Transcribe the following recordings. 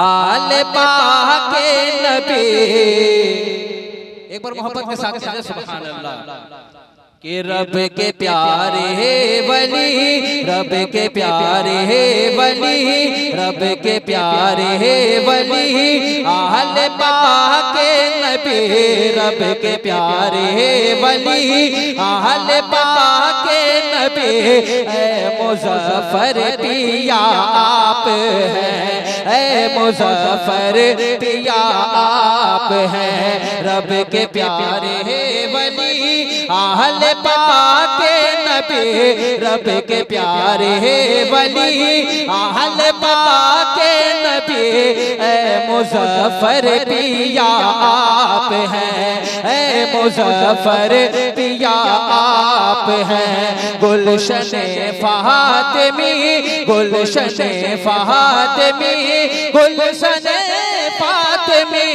आले पाके नबी। एक बार मोहब्बत के साथ सुभान अल्लाह। कि रब के प्यारे वली, रब के प्यारे वली, रब के प्यारे वली, आहले पाके नबी। रब के प्यारे वली, आहले पाके नबी। ऐ मुज़फ़्फ़र पिया आप हैं, ऐ मुज़फ़्फ़र पिया आप हैं। रब के प्यारे वली, आहले पाके नबी। रब के प्यारे वली, आहले पाके नबी। ऐ मुज़फ़्फ़र पिया आप हैं, ऐ मुज़फ़्फ़र पिया आप हैं। गुलशने फ़ातिमी, गुलशने फ़ातिमी, गुलशने फ़ातिमी,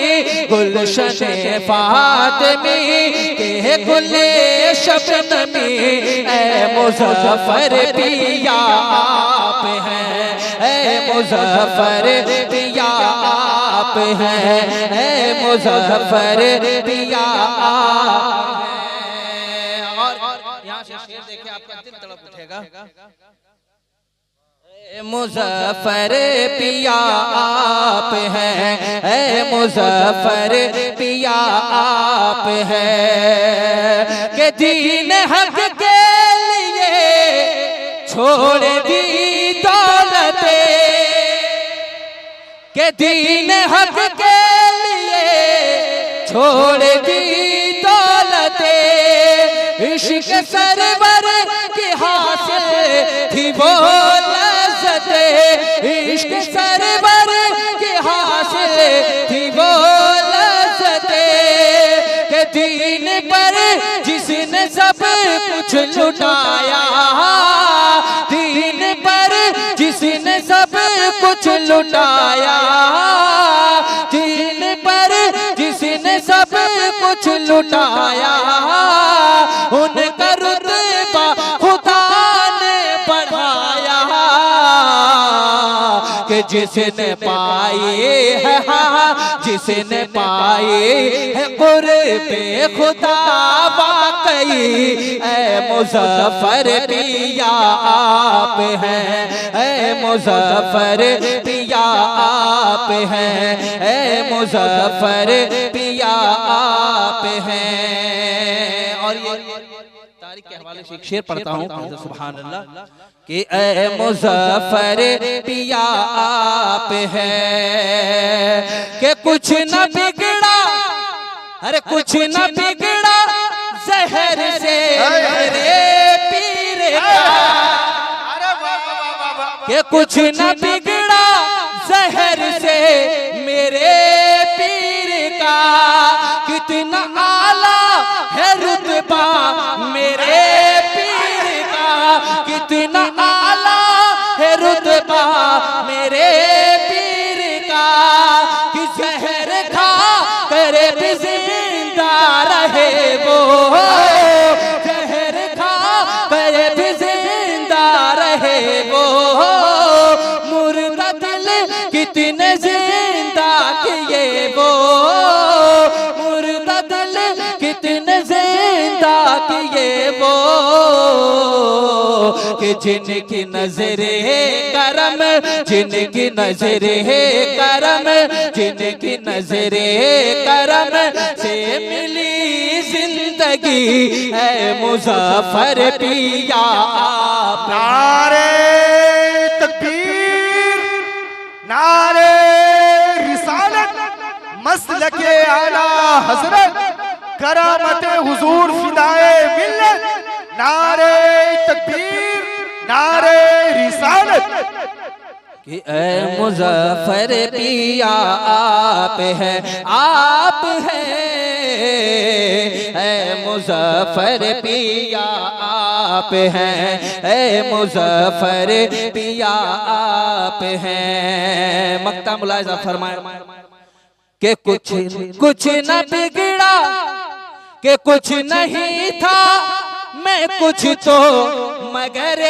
गुलशने फ़ातिमी के गुले शबनमी। ऐ मुज़फ़्फ़र पिया आप हैं, ऐ मुज़फ़्फ़र पिया आप हैं, ऐ मुज़फ़्फ़र पिया आप हैं। और यहाँ से शेर देखे आपका दिल तड़प उठेगा। मुज़फ़्फ़र पिया आप हैं, ऐ मुज़फ़्फ़र पिया आप हैं। के दीन हक के लिए छोड़ दी दौलते, के दीन हक के लिए छोड़ दी दौलते। इश्क सरवर की हासिल थी वो लज़्ज़ते, इश्क सरवर की हासिल थी वो लज़्ज़ते। के दीन पर जिसने सब कुछ लुटाया, दीन पर जिसने सब कुछ लुटाया, दीन पर जिसने सब कुछ लुटाया। उनका रुतबा खुदा ने बढ़ाया। कि जिसने पाए है, जिसने पाए है कुर्बे खुदा वाकई। ऐ मुज़फ़्फ़र पिया आप हैं, ऐ मुज़फ़्फ़र पिया आप हैं, ऐ मुज़फ़्फ़र पिया आप हैं। और ये तारीख के हवाले से एक शेर पढ़ता हूँ, सुभान अल्लाह। कि ऐ मुज़फ़्फ़र पिया आप हैं। कि कुछ न बिगड़ा, अरे कुछ न बिगड़ा ज़हर से मेरे पीर का। कि कुछ न बिगड़ा ज़हर से मेरे पीर का। कितना आला है रुतबा मेरे पीर का, कितना आला है रुतबा मेरे पीर का। कि ज़हर खा कर भी जिंदा रहे वो, ज़हर खा कर भी जिंदा रहे वो। मुर्दा दिल कितने जिंदा किए वो, मुर्दा दिल कितने जिंदा किए वो। कि जिनकी नजरे करम, जिनकी नजरे करम, जिनकी नजरे करम से मिली जिंदगी। है मुज़फ़्फ़र पिया आप। नारे तकबीर, नारे रिसालत, मसलके आला हज़रत, करामते हुजूर फिदाए मिल्लत। नारे तकबीर, नारे रिसालत। कि ऐ मुज़फ़्फ़र पिया आप हैं, आप हैं। ऐ मुज़फ़्फ़र पिया आप हैं, ऐ मुज़फ़्फ़र पिया आप हैं। मक्ता मुलाहिज़ा फरमाए कि कुछ न बिगड़ा, कि कुछ नहीं था मैं कुछ तो मगर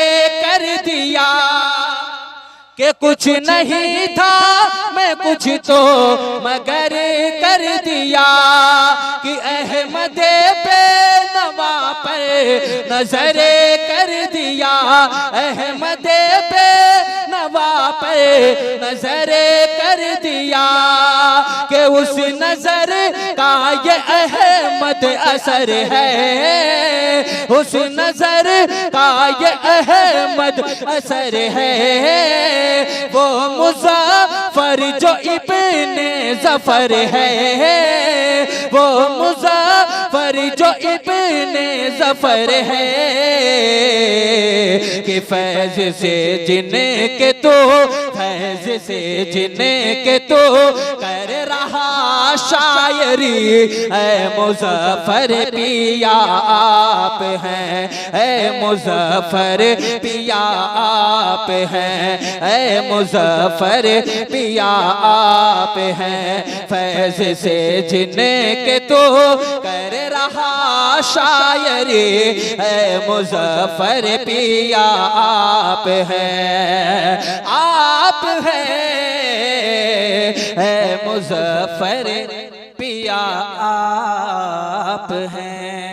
कर दिया कि कुछ नहीं था, मैं कुछ तो मगर कर दिया कि अहमद पे नवा पर नजरे कर दिया, अहमद पे नवा पर नजरे कर दिया कि उस नजर का ये अहमद असर है, उस नजर का ये अहमद असर है। वो मुज़फ़्फ़र जो इब्ने ज़फ़र है, वो मुज़फ़्फ़र जो इब्ने ज़फ़र है कि फैज़ से जिनके तो, फैज़ से जिनके तो कर रहा शायरी, ऐ मुज़फ़्फ़र पिया आप हैं, ऐ मुज़फ़्फ़र पिया आप हैं, ऐ मुज़फ़्फ़र पिया आप हैं। फैज़ से जिनके तो कर रहा शायरी, ऐ मुज़फ़्फ़र पिया आप हैं, आप हैं, ऐ मुज़फ़्फ़र पिया आप हैं।